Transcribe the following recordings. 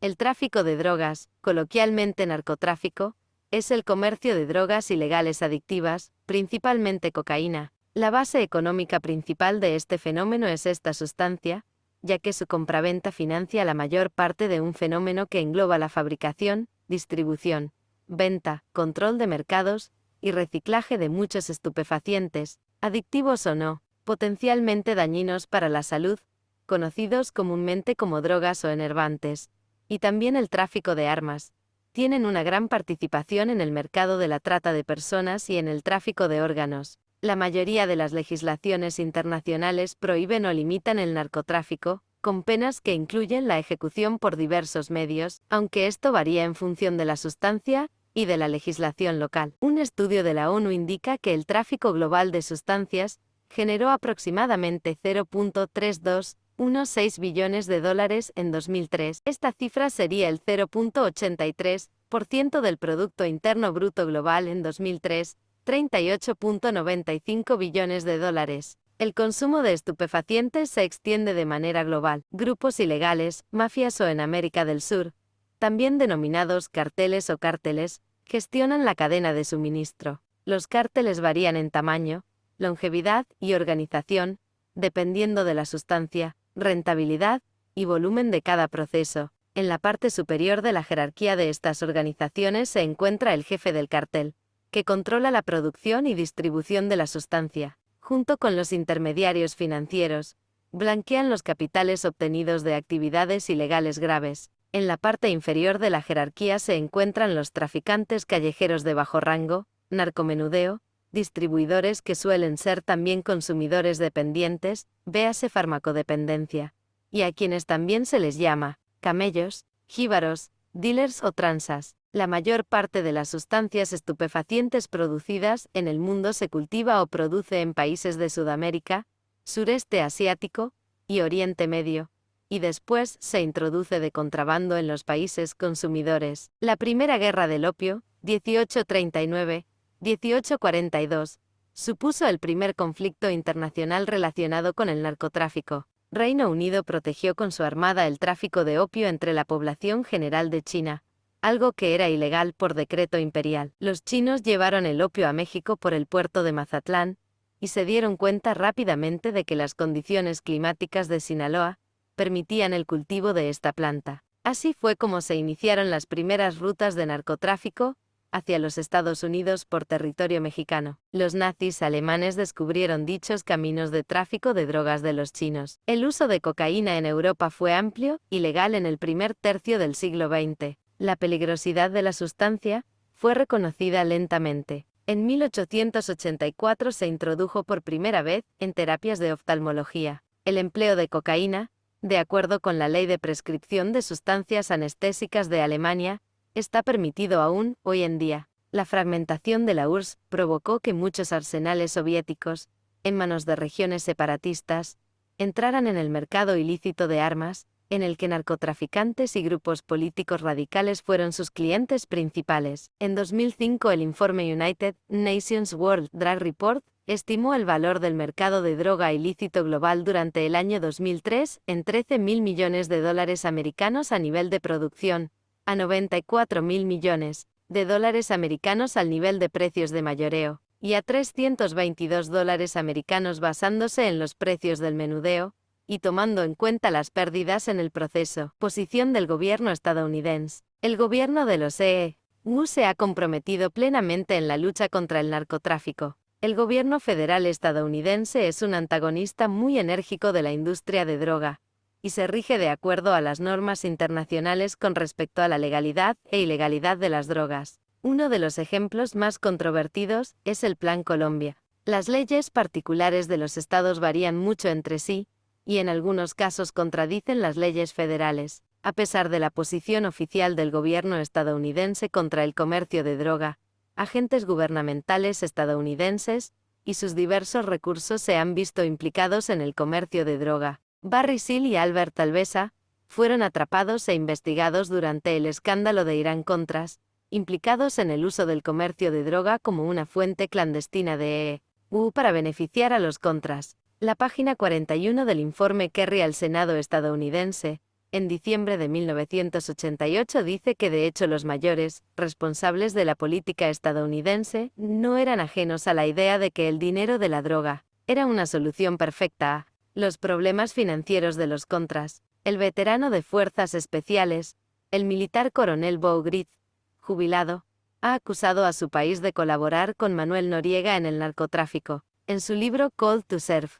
El tráfico de drogas, coloquialmente narcotráfico, es el comercio de drogas ilegales adictivas, principalmente cocaína. La base económica principal de este fenómeno es esta sustancia, ya que su compraventa financia la mayor parte de un fenómeno que engloba la fabricación, distribución, venta, control de mercados y reciclaje de muchos estupefacientes, adictivos o no, potencialmente dañinos para la salud, conocidos comúnmente como drogas o enervantes, y también el tráfico de armas. Tienen una gran participación en el mercado de la trata de personas y en el tráfico de órganos. La mayoría de las legislaciones internacionales prohíben o limitan el narcotráfico, con penas que incluyen la ejecución por diversos medios, aunque esto varía en función de la sustancia y de la legislación local. Un estudio de la ONU indica que el tráfico global de sustancias generó aproximadamente 0.3216 billones de dólares en 2003. Esta cifra sería el 0.83% del Producto Interno Bruto Global en 2003, 38.95 billones de dólares. El consumo de estupefacientes se extiende de manera global. Grupos ilegales, mafias o en América del Sur, también denominados carteles o cárteles, gestionan la cadena de suministro. Los cárteles varían en tamaño, longevidad y organización, dependiendo de la sustancia, rentabilidad y volumen de cada proceso. En la parte superior de la jerarquía de estas organizaciones se encuentra el jefe del cartel, que controla la producción y distribución de la sustancia. Junto con los intermediarios financieros, blanquean los capitales obtenidos de actividades ilegales graves. En la parte inferior de la jerarquía se encuentran los traficantes callejeros de bajo rango, narcomenudeo, distribuidores que suelen ser también consumidores dependientes, véase farmacodependencia, y a quienes también se les llama camellos, jíbaros, dealers o transas. La mayor parte de las sustancias estupefacientes producidas en el mundo se cultiva o produce en países de Sudamérica, sureste asiático y Oriente Medio, y después se introduce de contrabando en los países consumidores. La Primera Guerra del Opio, 1839-1842, supuso el primer conflicto internacional relacionado con el narcotráfico. Reino Unido protegió con su armada el tráfico de opio entre la población general de China, algo que era ilegal por decreto imperial. Los chinos llevaron el opio a México por el puerto de Mazatlán, y se dieron cuenta rápidamente de que las condiciones climáticas de Sinaloa permitían el cultivo de esta planta. Así fue como se iniciaron las primeras rutas de narcotráfico hacia los Estados Unidos por territorio mexicano. Los nazis alemanes descubrieron dichos caminos de tráfico de drogas de los chinos. El uso de cocaína en Europa fue amplio y legal en el primer tercio del siglo XX. La peligrosidad de la sustancia fue reconocida lentamente. En 1884 se introdujo por primera vez en terapias de oftalmología. El empleo de cocaína, de acuerdo con la Ley de Prescripción de Sustancias Anestésicas de Alemania, está permitido aún hoy en día. La fragmentación de la URSS provocó que muchos arsenales soviéticos, en manos de regiones separatistas, entraran en el mercado ilícito de armas, en el que narcotraficantes y grupos políticos radicales fueron sus clientes principales. En 2005 el informe United Nations World Drug Report estimó el valor del mercado de droga ilícito global durante el año 2003 en 13.000 millones de dólares americanos a nivel de producción, a 94.000 millones de dólares americanos al nivel de precios de mayoreo, y a 322 dólares americanos basándose en los precios del menudeo, y tomando en cuenta las pérdidas en el proceso. Posición del gobierno estadounidense. El gobierno de los EU se ha comprometido plenamente en la lucha contra el narcotráfico. El gobierno federal estadounidense es un antagonista muy enérgico de la industria de droga, y se rige de acuerdo a las normas internacionales con respecto a la legalidad e ilegalidad de las drogas. Uno de los ejemplos más controvertidos es el Plan Colombia. Las leyes particulares de los estados varían mucho entre sí, y en algunos casos contradicen las leyes federales. A pesar de la posición oficial del gobierno estadounidense contra el comercio de droga, agentes gubernamentales estadounidenses y sus diversos recursos se han visto implicados en el comercio de droga. Barry Seal y Albert Alvesa fueron atrapados e investigados durante el escándalo de Irán-Contras, implicados en el uso del comercio de droga como una fuente clandestina de EU para beneficiar a los Contras. La página 41 del informe Kerry al Senado estadounidense en diciembre de 1988 dice que de hecho los mayores responsables de la política estadounidense no eran ajenos a la idea de que el dinero de la droga era una solución perfecta a los problemas financieros de los contras. El veterano de Fuerzas Especiales, el militar coronel Bo Gritz, jubilado, ha acusado a su país de colaborar con Manuel Noriega en el narcotráfico. En su libro Called to Serve,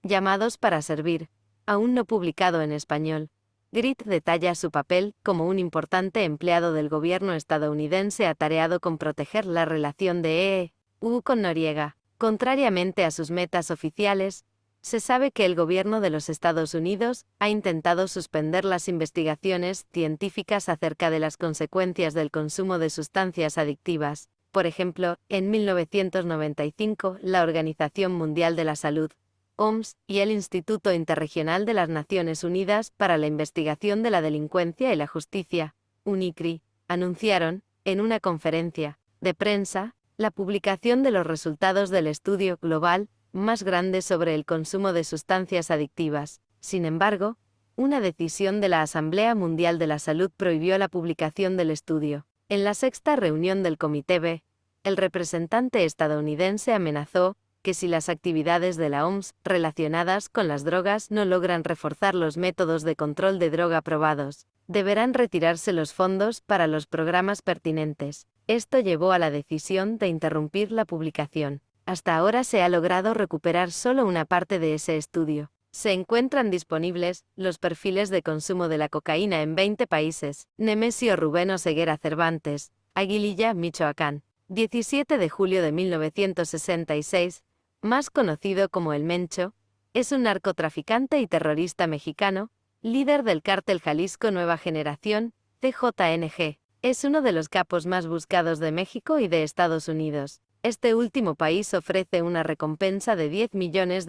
Llamados para Servir, aún no publicado en español, Gritz detalla su papel como un importante empleado del gobierno estadounidense atareado con proteger la relación de EU con Noriega. Contrariamente a sus metas oficiales, se sabe que el gobierno de los Estados Unidos ha intentado suspender las investigaciones científicas acerca de las consecuencias del consumo de sustancias adictivas. Por ejemplo, en 1995, la Organización Mundial de la Salud, OMS, y el Instituto Interregional de las Naciones Unidas para la Investigación de la Delincuencia y la Justicia, UNICRI, anunciaron, en una conferencia de prensa, la publicación de los resultados del estudio global más grande sobre el consumo de sustancias adictivas. Sin embargo, una decisión de la Asamblea Mundial de la Salud prohibió la publicación del estudio. En la sexta reunión del Comité B, el representante estadounidense amenazó que si las actividades de la OMS relacionadas con las drogas no logran reforzar los métodos de control de droga probados, deberán retirarse los fondos para los programas pertinentes. Esto llevó a la decisión de interrumpir la publicación. Hasta ahora se ha logrado recuperar solo una parte de ese estudio. Se encuentran disponibles los perfiles de consumo de la cocaína en 20 países. Nemesio Rubén Oseguera Cervantes, Aguililla, Michoacán. 17 de julio de 1966, más conocido como El Mencho, es un narcotraficante y terrorista mexicano, líder del cártel Jalisco Nueva Generación, CJNG. Es uno de los capos más buscados de México y de Estados Unidos. Este último país ofrece una recompensa de $10 millones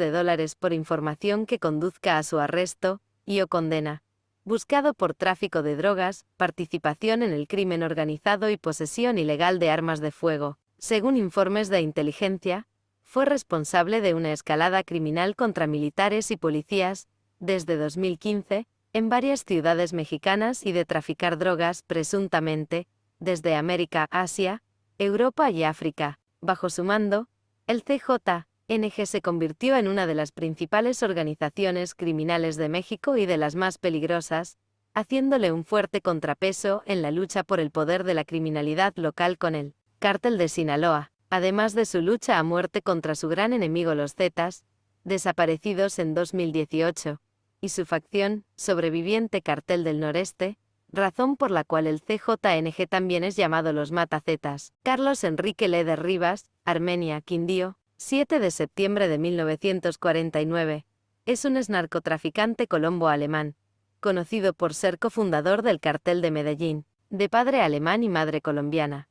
por información que conduzca a su arresto y/o condena. Buscado por tráfico de drogas, participación en el crimen organizado y posesión ilegal de armas de fuego. Según informes de inteligencia, fue responsable de una escalada criminal contra militares y policías, desde 2015, en varias ciudades mexicanas y de traficar drogas, presuntamente, desde América, Asia, Europa y África. Bajo su mando, el CJNG se convirtió en una de las principales organizaciones criminales de México y de las más peligrosas, haciéndole un fuerte contrapeso en la lucha por el poder de la criminalidad local con el Cártel de Sinaloa, además de su lucha a muerte contra su gran enemigo los Zetas, desaparecidos en 2018, y su facción, sobreviviente Cartel del Noreste, razón por la cual el CJNG también es llamado los Matazetas. Carlos Enrique Leder Rivas, Armenia, Quindío, 7 de septiembre de 1949, es un exnarcotraficante colombo-alemán, conocido por ser cofundador del Cartel de Medellín, de padre alemán y madre colombiana.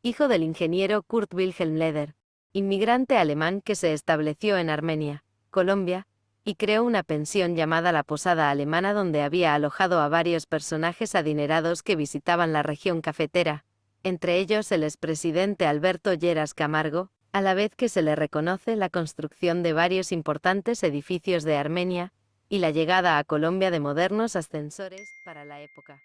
Hijo del ingeniero Kurt Wilhelm Leder, inmigrante alemán que se estableció en Armenia, Colombia, y creó una pensión llamada la Posada Alemana donde había alojado a varios personajes adinerados que visitaban la región cafetera, entre ellos el expresidente Alberto Lleras Camargo, a la vez que se le reconoce la construcción de varios importantes edificios de Armenia, y la llegada a Colombia de modernos ascensores para la época.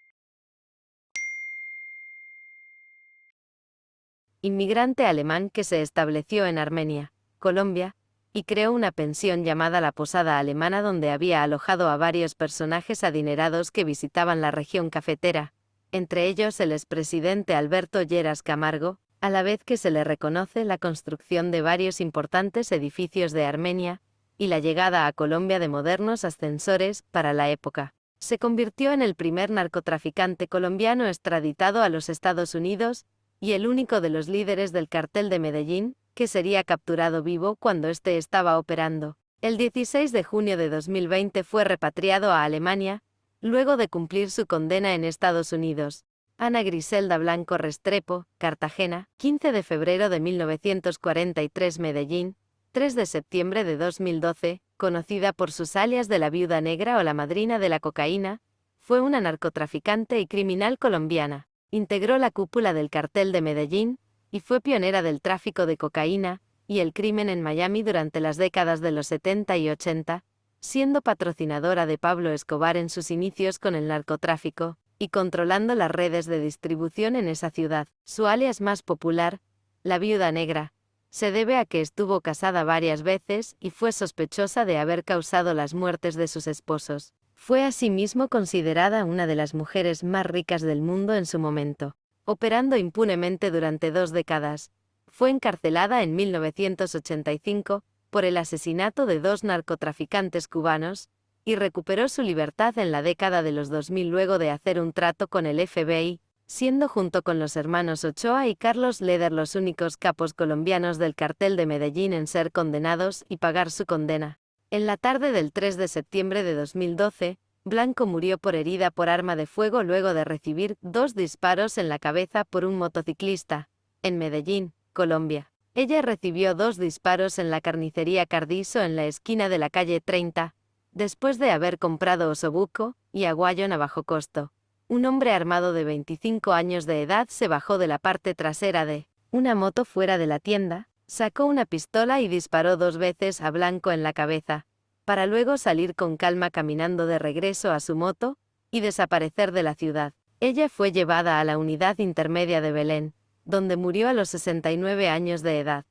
Inmigrante alemán que se estableció en Armenia, Colombia, y creó una pensión llamada la Posada Alemana donde había alojado a varios personajes adinerados que visitaban la región cafetera, entre ellos el expresidente Alberto Lleras Camargo, a la vez que se le reconoce la construcción de varios importantes edificios de Armenia, y la llegada a Colombia de modernos ascensores para la época. Se convirtió en el primer narcotraficante colombiano extraditado a los Estados Unidos, y el único de los líderes del Cartel de Medellín, que sería capturado vivo cuando éste estaba operando. El 16 de junio de 2020 fue repatriado a Alemania, luego de cumplir su condena en Estados Unidos. Ana Griselda Blanco Restrepo, Cartagena, 15 de febrero de 1943 Medellín, 3 de septiembre de 2012, conocida por sus alias de la Viuda Negra o la Madrina de la Cocaína, fue una narcotraficante y criminal colombiana. Integró la cúpula del Cartel de Medellín, y fue pionera del tráfico de cocaína y el crimen en Miami durante las décadas de los 70 y 80, siendo patrocinadora de Pablo Escobar en sus inicios con el narcotráfico, y controlando las redes de distribución en esa ciudad. Su alias más popular, la Viuda Negra, se debe a que estuvo casada varias veces y fue sospechosa de haber causado las muertes de sus esposos. Fue asimismo considerada una de las mujeres más ricas del mundo en su momento. Operando impunemente durante 2 décadas, fue encarcelada en 1985 por el asesinato de 2 narcotraficantes cubanos, y recuperó su libertad en la década de los 2000 luego de hacer un trato con el FBI, siendo junto con los hermanos Ochoa y Carlos Leder los únicos capos colombianos del cartel de Medellín en ser condenados y pagar su condena. En la tarde del 3 de septiembre de 2012, Blanco murió por herida por arma de fuego luego de recibir 2 disparos en la cabeza por un motociclista, en Medellín, Colombia. Ella recibió 2 disparos en la carnicería Cardizo en la esquina de la calle 30, después de haber comprado osobuco y aguayón a bajo costo. Un hombre armado de 25 años de edad se bajó de la parte trasera de una moto fuera de la tienda, sacó una pistola y disparó 2 veces a Blanco en la cabeza, para luego salir con calma caminando de regreso a su moto y desaparecer de la ciudad. Ella fue llevada a la unidad intermedia de Belén, donde murió a los 69 años de edad.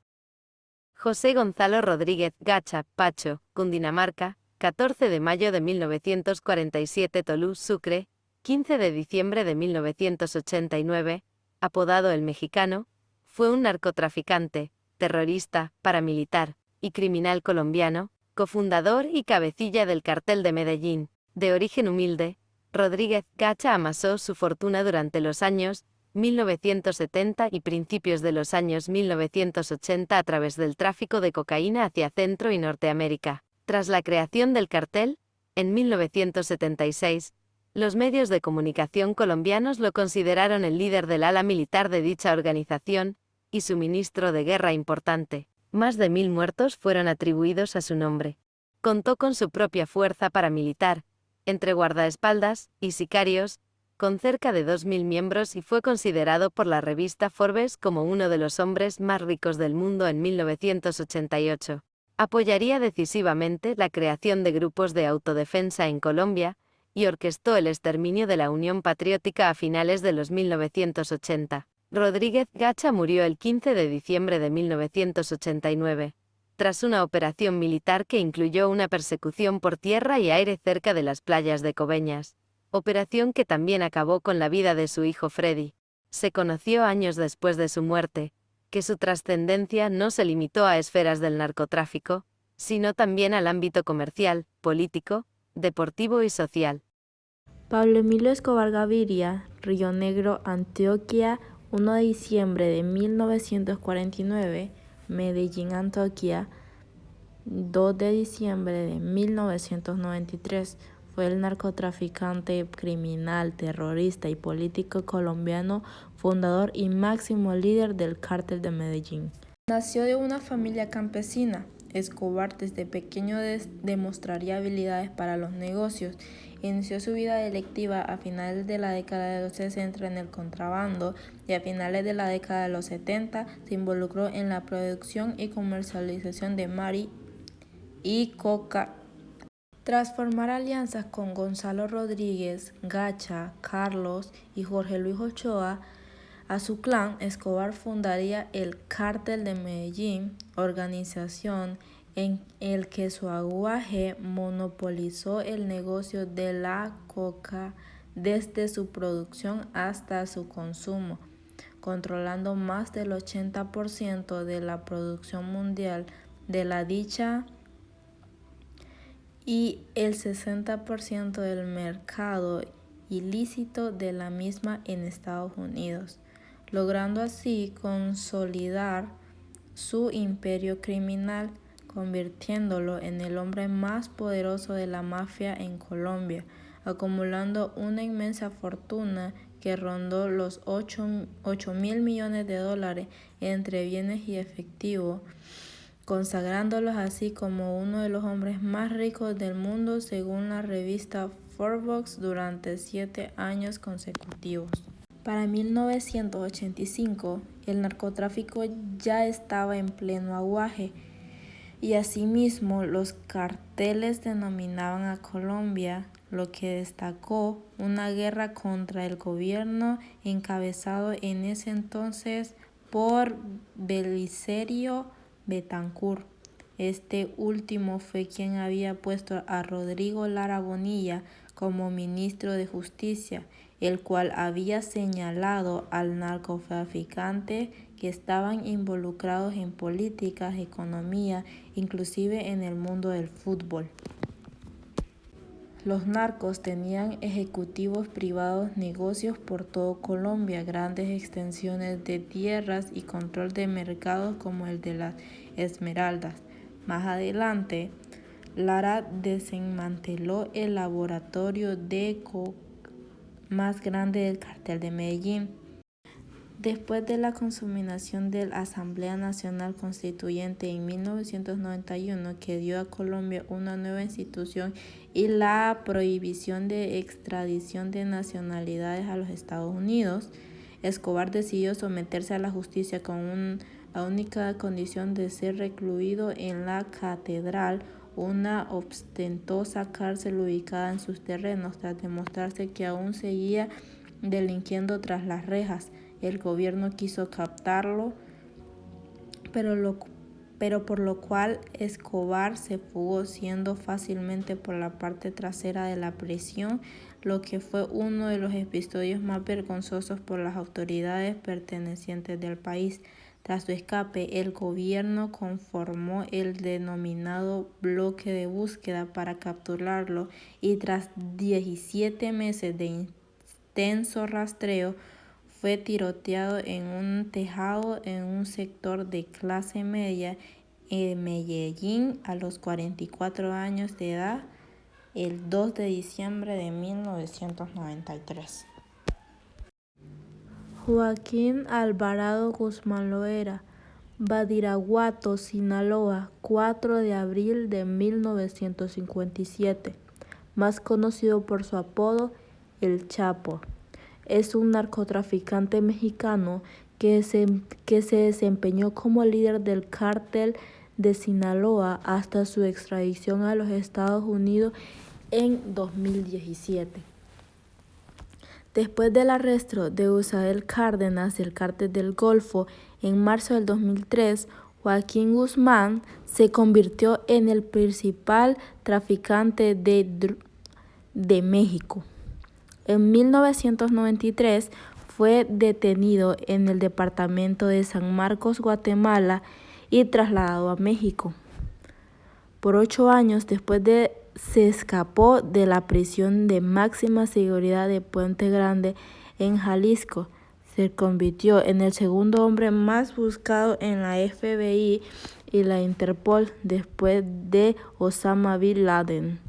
José Gonzalo Rodríguez Gacha, Pacho, Cundinamarca, 14 de mayo de 1947 Tolú, Sucre, 15 de diciembre de 1989, apodado El Mexicano, fue un narcotraficante, terrorista, paramilitar y criminal colombiano, cofundador y cabecilla del cartel de Medellín. De origen humilde, Rodríguez Gacha amasó su fortuna durante los años 1970 y principios de los años 1980 a través del tráfico de cocaína hacia Centro y Norteamérica. Tras la creación del cartel, en 1976, los medios de comunicación colombianos lo consideraron el líder del ala militar de dicha organización, y su ministro de guerra importante. Más de 1000 muertos fueron atribuidos a su nombre. Contó con su propia fuerza paramilitar, entre guardaespaldas y sicarios, con cerca de 2000 miembros y fue considerado por la revista Forbes como uno de los hombres más ricos del mundo en 1988. Apoyaría decisivamente la creación de grupos de autodefensa en Colombia, y orquestó el exterminio de la Unión Patriótica a finales de los 1980. Rodríguez Gacha murió el 15 de diciembre de 1989, tras una operación militar que incluyó una persecución por tierra y aire cerca de las playas de Coveñas, operación que también acabó con la vida de su hijo Freddy. Se conoció años después de su muerte, que su trascendencia no se limitó a esferas del narcotráfico, sino también al ámbito comercial, político, deportivo y social. Pablo Emilio Escobar Gaviria, Río Negro, Antioquia, 1 de diciembre de 1949, Medellín, Antioquia, 2 de diciembre de 1993, fue el narcotraficante, criminal, terrorista y político colombiano, fundador y máximo líder del cártel de Medellín. Nació de una familia campesina. Escobar desde pequeño demostraría habilidades para los negocios. Inició su vida delictiva a finales de la década de los 60 en el contrabando y a finales de la década de los 70 se involucró en la producción y comercialización de mari y coca. Tras formar alianzas con Gonzalo Rodríguez Gacha, Carlos y Jorge Luis Ochoa, a su clan, Escobar fundaría el Cártel de Medellín, organización en el que su aguaje monopolizó el negocio de la coca desde su producción hasta su consumo, controlando más del 80% de la producción mundial de la dicha y el 60% del mercado ilícito de la misma en Estados Unidos, logrando así consolidar su imperio criminal, convirtiéndolo en el hombre más poderoso de la mafia en Colombia, acumulando una inmensa fortuna que rondó los 8.000 millones de dólares entre bienes y efectivo, consagrándolos así como uno de los hombres más ricos del mundo según la revista Forbes durante 7 años consecutivos. Para 1985, el narcotráfico ya estaba en pleno aguaje, y asimismo los carteles denominaban a Colombia, lo que destacó una guerra contra el gobierno encabezado en ese entonces por Belisario Betancur. Este último fue quien había puesto a Rodrigo Lara Bonilla como ministro de Justicia, el cual había señalado al narcotraficante que estaban involucrados en políticas, economía, inclusive en el mundo del fútbol. Los narcos tenían ejecutivos privados, negocios por todo Colombia, grandes extensiones de tierras y control de mercados como el de las Esmeraldas. Más adelante, Lara desmanteló el laboratorio de coca más grande del cartel de Medellín. Después de la consumación de la Asamblea Nacional Constituyente en 1991, que dio a Colombia una nueva institución y la prohibición de extradición de nacionalidades a los Estados Unidos, Escobar decidió someterse a la justicia con la única condición de ser recluido en la Catedral, una ostentosa cárcel ubicada en sus terrenos, tras demostrarse que aún seguía delinquiendo tras las rejas. El gobierno quiso capturarlo, pero por lo cual Escobar se fugó, siendo fácilmente por la parte trasera de la prisión, lo que fue uno de los episodios más vergonzosos por las autoridades pertenecientes del país. Tras su escape, el gobierno conformó el denominado bloque de búsqueda para capturarlo y tras 17 meses de intenso rastreo, fue tiroteado en un tejado en un sector de clase media en Medellín a los 44 años de edad, el 2 de diciembre de 1993. Joaquín Alvarado Guzmán Loera, Badiraguato, Sinaloa, 4 de abril de 1957, más conocido por su apodo El Chapo. Es un narcotraficante mexicano que se desempeñó como líder del cártel de Sinaloa hasta su extradición a los Estados Unidos en 2017. Después del arresto de Usael Cárdenas del Cártel del Golfo en marzo del 2003, Joaquín Guzmán se convirtió en el principal traficante de México. En 1993 fue detenido en el departamento de San Marcos, Guatemala, y trasladado a México. Por 8 años después se escapó de la prisión de máxima seguridad de Puente Grande en Jalisco. Se convirtió en el segundo hombre más buscado en la FBI y la Interpol después de Osama Bin Laden.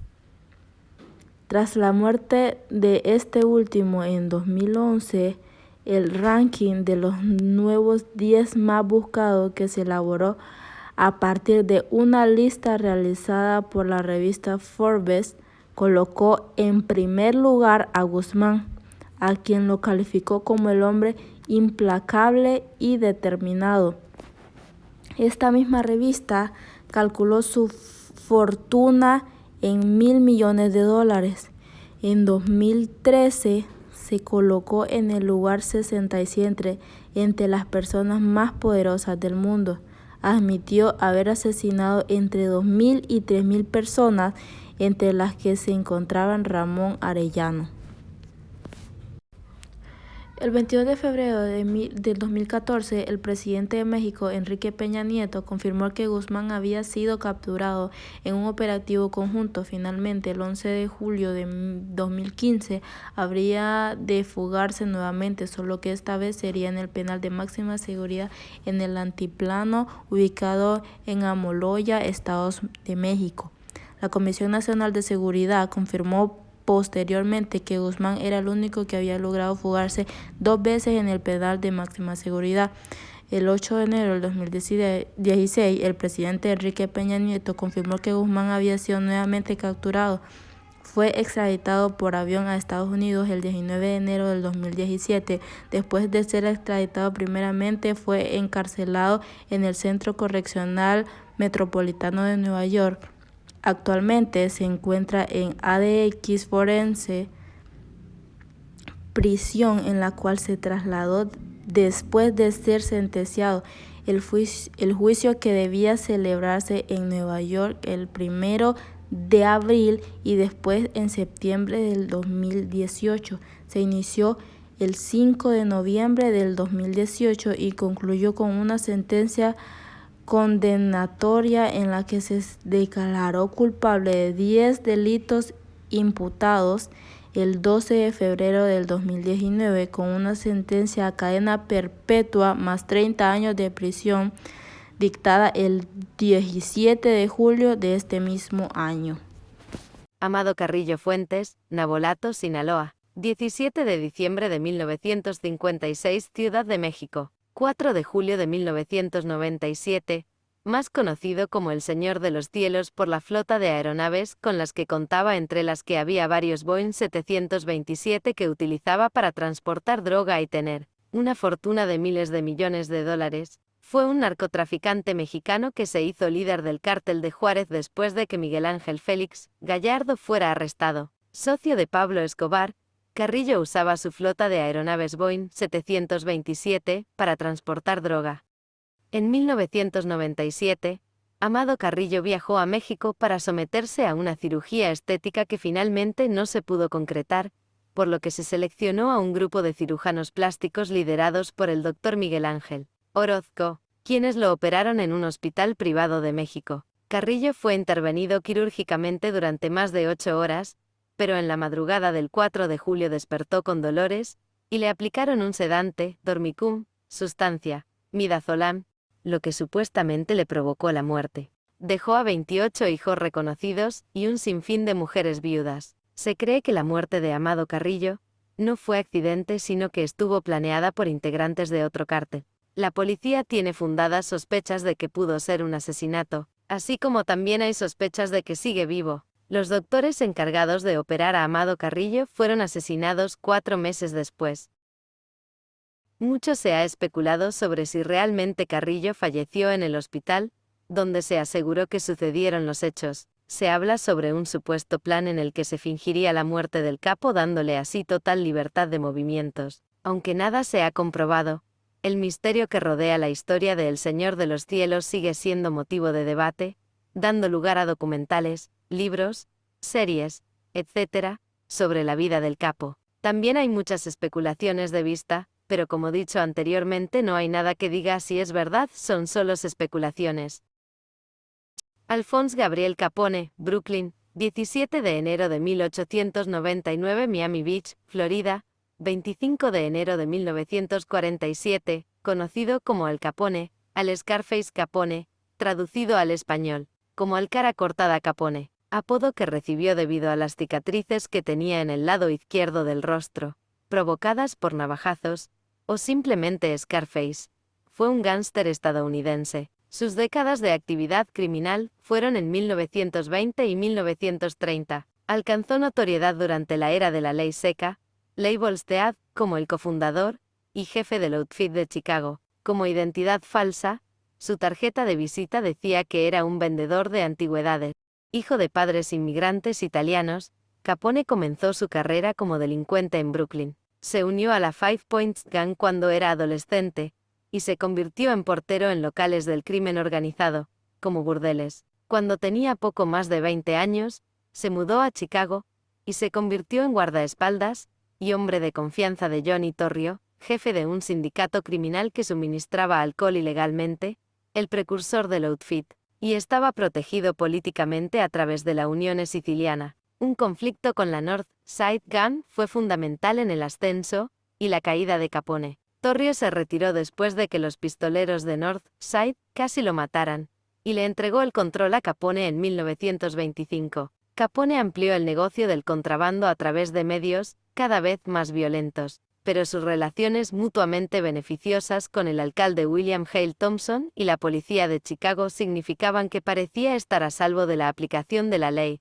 Tras la muerte de este último en 2011, el ranking de los nuevos 10 más buscados que se elaboró a partir de una lista realizada por la revista Forbes colocó en primer lugar a Guzmán, a quien lo calificó como el hombre implacable y determinado. Esta misma revista calculó su fortuna en $1.000 millones. En 2013 se colocó en el lugar 67 entre las personas más poderosas del mundo. Admitió haber asesinado entre 2.000 y 3.000 personas, entre las que se encontraban Ramón Arellano. El 22 de febrero del 2014, el presidente de México, Enrique Peña Nieto, confirmó que Guzmán había sido capturado en un operativo conjunto. Finalmente, el 11 de julio de 2015, habría de fugarse nuevamente, solo que esta vez sería en el penal de máxima seguridad en el Altiplano, ubicado en Almoloya, Estado de México. La Comisión Nacional de Seguridad confirmó posteriormente que Guzmán era el único que había logrado fugarse 2 veces en el penal de máxima seguridad. El 8 de enero del 2016, el presidente Enrique Peña Nieto confirmó que Guzmán había sido nuevamente capturado. Fue extraditado por avión a Estados Unidos el 19 de enero del 2017. Después de ser extraditado primeramente, fue encarcelado en el Centro Correccional Metropolitano de Nueva York. Actualmente se encuentra en ADX Forense, prisión en la cual se trasladó después de ser sentenciado. El juicio que debía celebrarse en Nueva York el 1 de abril y después en septiembre del 2018. Se inició el 5 de noviembre del 2018 y concluyó con una sentencia condenatoria en la que se declaró culpable de 10 delitos imputados el 12 de febrero del 2019 con una sentencia a cadena perpetua más 30 años de prisión dictada el 17 de julio de este mismo año. Amado Carrillo Fuentes, Navolato, Sinaloa, 17 de diciembre de 1956, Ciudad de México, 4 de julio de 1997, más conocido como el Señor de los Cielos por la flota de aeronaves con las que contaba, entre las que había varios Boeing 727 que utilizaba para transportar droga y tener una fortuna de miles de millones de dólares. Fue un narcotraficante mexicano que se hizo líder del cártel de Juárez después de que Miguel Ángel Félix Gallardo fuera arrestado. Socio de Pablo Escobar, Carrillo usaba su flota de aeronaves Boeing 727 para transportar droga. En 1997, Amado Carrillo viajó a México para someterse a una cirugía estética que finalmente no se pudo concretar, por lo que se seleccionó a un grupo de cirujanos plásticos liderados por el Dr. Miguel Ángel Orozco, quienes lo operaron en un hospital privado de México. Carrillo fue intervenido quirúrgicamente durante más de 8 horas, pero en la madrugada del 4 de julio despertó con dolores, y le aplicaron un sedante, Dormicum, sustancia, midazolam, lo que supuestamente le provocó la muerte. Dejó a 28 hijos reconocidos y un sinfín de mujeres viudas. Se cree que la muerte de Amado Carrillo no fue accidente, sino que estuvo planeada por integrantes de otro cártel. La policía tiene fundadas sospechas de que pudo ser un asesinato, así como también hay sospechas de que sigue vivo. Los doctores encargados de operar a Amado Carrillo fueron asesinados 4 meses después. Mucho se ha especulado sobre si realmente Carrillo falleció en el hospital, donde se aseguró que sucedieron los hechos. Se habla sobre un supuesto plan en el que se fingiría la muerte del capo, dándole así total libertad de movimientos. Aunque nada se ha comprobado, el misterio que rodea la historia de El Señor de los Cielos sigue siendo motivo de debate, dando lugar a documentales, libros, series, etc., sobre la vida del capo. También hay muchas especulaciones de vista, pero como dicho anteriormente, no hay nada que diga si es verdad, son solo especulaciones. Alphonse Gabriel Capone, Brooklyn, 17 de enero de 1899, Miami Beach, Florida, 25 de enero de 1947, conocido como Al Capone, al Scarface Capone, traducido al español como al cara cortada Capone, apodo que recibió debido a las cicatrices que tenía en el lado izquierdo del rostro, provocadas por navajazos, o simplemente Scarface. Fue un gángster estadounidense. Sus décadas de actividad criminal fueron en 1920 y 1930. Alcanzó notoriedad durante la era de la ley seca, Ley Volstead, como el cofundador y jefe del Outfit de Chicago. Como identidad falsa, su tarjeta de visita decía que era un vendedor de antigüedades. Hijo de padres inmigrantes italianos, Capone comenzó su carrera como delincuente en Brooklyn. Se unió a la Five Points Gang cuando era adolescente, y se convirtió en portero en locales del crimen organizado, como burdeles. Cuando tenía poco más de 20 años, se mudó a Chicago, y se convirtió en guardaespaldas y hombre de confianza de Johnny Torrio, jefe de un sindicato criminal que suministraba alcohol ilegalmente, el precursor del Outfit, y estaba protegido políticamente a través de la Unión Siciliana. Un conflicto con la North Side Gang fue fundamental en el ascenso y la caída de Capone. Torrio se retiró después de que los pistoleros de North Side casi lo mataran, y le entregó el control a Capone en 1925. Capone amplió el negocio del contrabando a través de medios cada vez más violentos, pero sus relaciones mutuamente beneficiosas con el alcalde William Hale Thompson y la policía de Chicago significaban que parecía estar a salvo de la aplicación de la ley.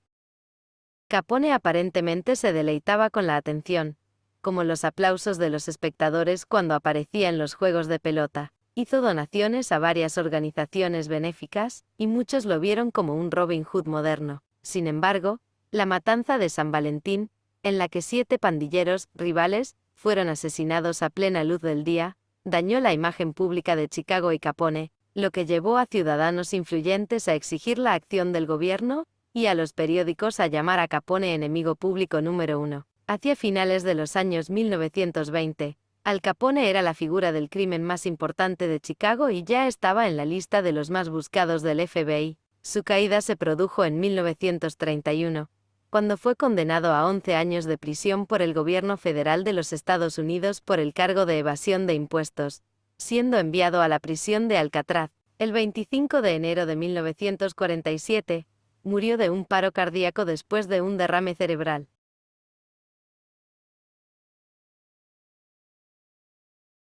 Capone aparentemente se deleitaba con la atención, como los aplausos de los espectadores cuando aparecía en los juegos de pelota. Hizo donaciones a varias organizaciones benéficas, y muchos lo vieron como un Robin Hood moderno. Sin embargo, la matanza de San Valentín, en la que 7 pandilleros rivales fueron asesinados a plena luz del día, dañó la imagen pública de Chicago y Capone, lo que llevó a ciudadanos influyentes a exigir la acción del gobierno y a los periódicos a llamar a Capone enemigo público número 1. Hacia finales de los años 1920, Al Capone era la figura del crimen más importante de Chicago y ya estaba en la lista de los más buscados del FBI. Su caída se produjo en 1931, cuando fue condenado a 11 años de prisión por el gobierno federal de los Estados Unidos por el cargo de evasión de impuestos, siendo enviado a la prisión de Alcatraz. El 25 de enero de 1947, murió de un paro cardíaco después de un derrame cerebral.